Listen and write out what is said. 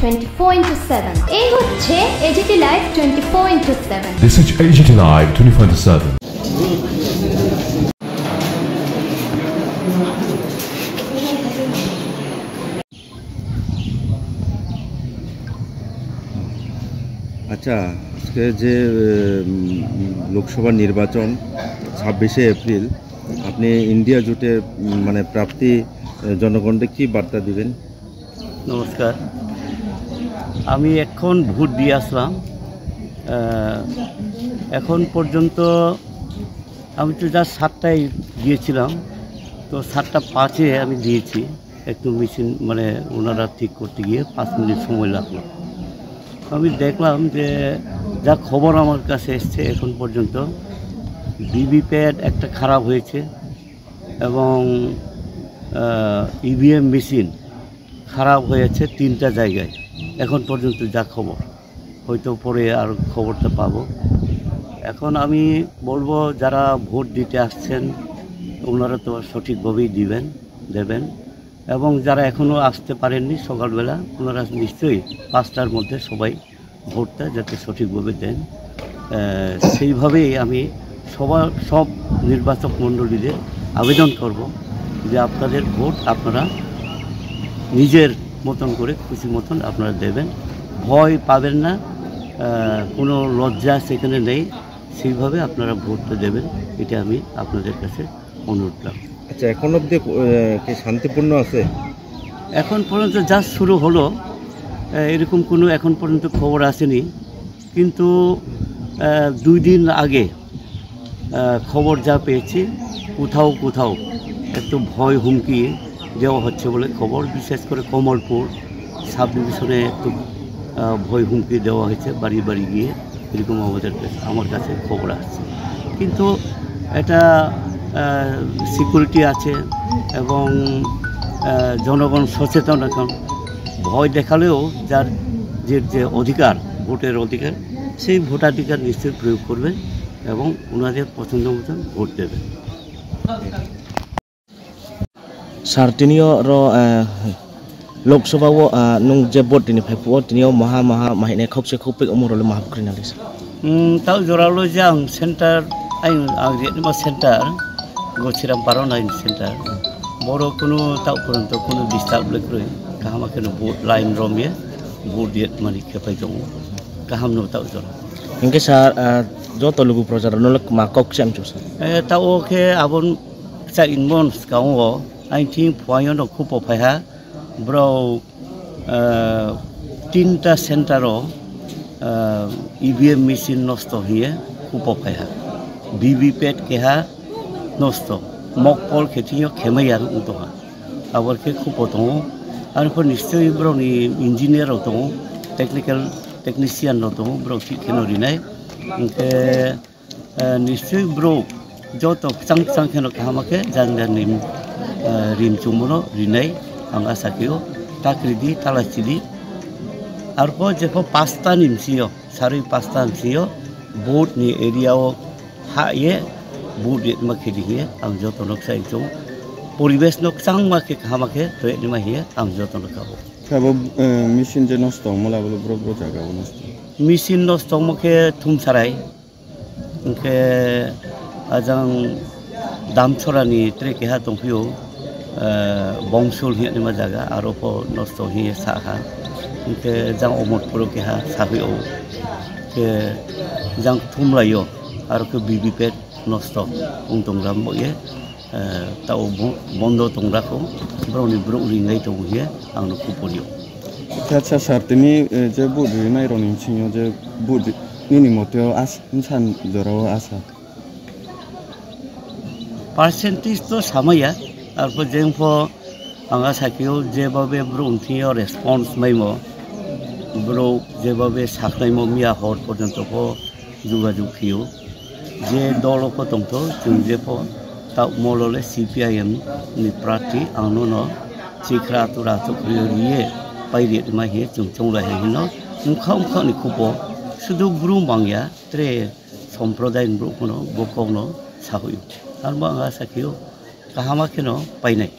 24/7 এই হচ্ছে AGT Live 24/7 This is AGT Live 24/7 আচ্ছা, আজকে যে লোকসভা নির্বাচন 26শে এপ্রিল, আপনি ইন্ডিয়া জোটের মানে প্রাপ্তি জনগণকে কি বার্তা দিবেন? নমস্কার, আমি এখন ভোট দিয়ে আসলাম। এখন পর্যন্ত আমি তো যা 7টায় গিয়েছিলাম, তো 7:05 আমি দিয়েছি। একটু মেশিন মানে ওনারা ঠিক করতে গিয়ে 5 মিনিট সময় লাগলো। আমি দেখলাম যে যা খবর আমার কাছে এসছে এখন পর্যন্ত ভিভিপ্যাট একটা খারাপ হয়েছে এবং ইভিএম মেশিন খারাপ হয়েছে 3টা জায়গায়। এখন পর্যন্ত যা খবর, হয়তো পরে আর খবরটা পাবো। এখন আমি বলবো যারা ভোট দিতে আসছেন ওনারা তো সঠিকভাবেই দেবেন এবং যারা এখনও আসতে পারেননি সকালবেলা, ওনারা নিশ্চয়ই 5টার মধ্যে সবাই ভোটটা যাতে সঠিকভাবে দেন, সেইভাবেই আমি সব নির্বাচক মণ্ডলীদের আবেদন করব যে আপনাদের ভোট আপনারা নিজের মতন করে খুশি মতন আপনারা দেবেন, ভয় পাবেন না, কোনো লজ্জা সেখানে নেই, সেইভাবে আপনারা ভোটটা দেবেন। এটা আমি আপনাদের কাছে অনুরোধ রাখব। আচ্ছা, এখন অবধি কি শান্তিপূর্ণ আছে? এখন পর্যন্ত যা শুরু হলো, এরকম কোনো এখন পর্যন্ত খবর আসেনি, কিন্তু 2 দিন আগে খবর যা পেয়েছি কোথাও একটু ভয় হুমকি দেওয়া হচ্ছে বলে খবর, বিশেষ করে কমলপুর সাব ডিভিশনে একটু ভয় হুমকি দেওয়া হয়েছে বাড়ি বাড়ি গিয়ে, এরকম আমার কাছে খবর আসছে। কিন্তু এটা সিকিউরিটি আছে এবং জনগণ সচেতন। এখন ভয় দেখালেও যার যে অধিকার, ভোটের অধিকার, সেই ভোটাধিকার নিশ্চয়ই প্রয়োগ করবেন এবং ওনাদের পছন্দ মতন ভোট দেবেন। Sartinio ro Loksawa nung jebot ini phaipua tinio maha mahine khokse khopik umur le mahap krinalis tau joralo jang center ai agriama center gochiram paronai center boro kono tau poronto kono disturb lekroi kahama kono vote line romye vote diet mani khepai jong kaham no tau jora ingke sar joto lugu projar nolak ma koksem chus tau ke abon sa inmon kawo I think poyon kupo pha bro 3টা সেন্টারও EVM machine নষ্ট হয়ে কুপো পা VVPAT কেহা নষ্ট mock poll খেতিও খেমাই আর উঠা আবার কে কুপো দো আর নিশ্চয়ই ব্রনি ইঞ্জিনিয়ারও দো টেকনিশিয়ান দো ব্র ঠিক খেনরিনাই নিশ্চয়ই ব্র যত চাং খেন কামাকে জানজানি রিম চুমনো Rinnai ang asakio takridi talasidi arpo jefo 5টা nimsio sari 5টা nimsio boat ni area o ha ye boat ye makhidi ye ang joto nok sai chung poribesh nok chang ma ke khamake re ni ma ye ang joto nok kabo kabo machine je nosto mola bolo bro jaga nosto machine nosto moke thum sarai ke ajang damchorani trek ha tongpio bongsul hiya ni ma jaga aro po nosto hiya saha ke jang omotpuro ke ha sabio ke jang thumlayo aro ke bibipet nosto ungtongram bo ye tau bondo tongra ko broni ringai to ye angno kuponio acha sartini je bud rinai ronim chinyo je bud nini motyo as insan joro asa percentage to samaya arpo jengpo anga sakio jebabe bro unthio response maimo bro jebabe saknaimo mia hor porjonto po jugajug khio je dolo ko tongto jungjepo ta molole CPIM ni prati angno no chikra tura to kriye paire ma he chungchong la he no khom ni kupo sudu bru mangya tre somproday bro kono bokono sahuyo arba anga sakio kahama keno painai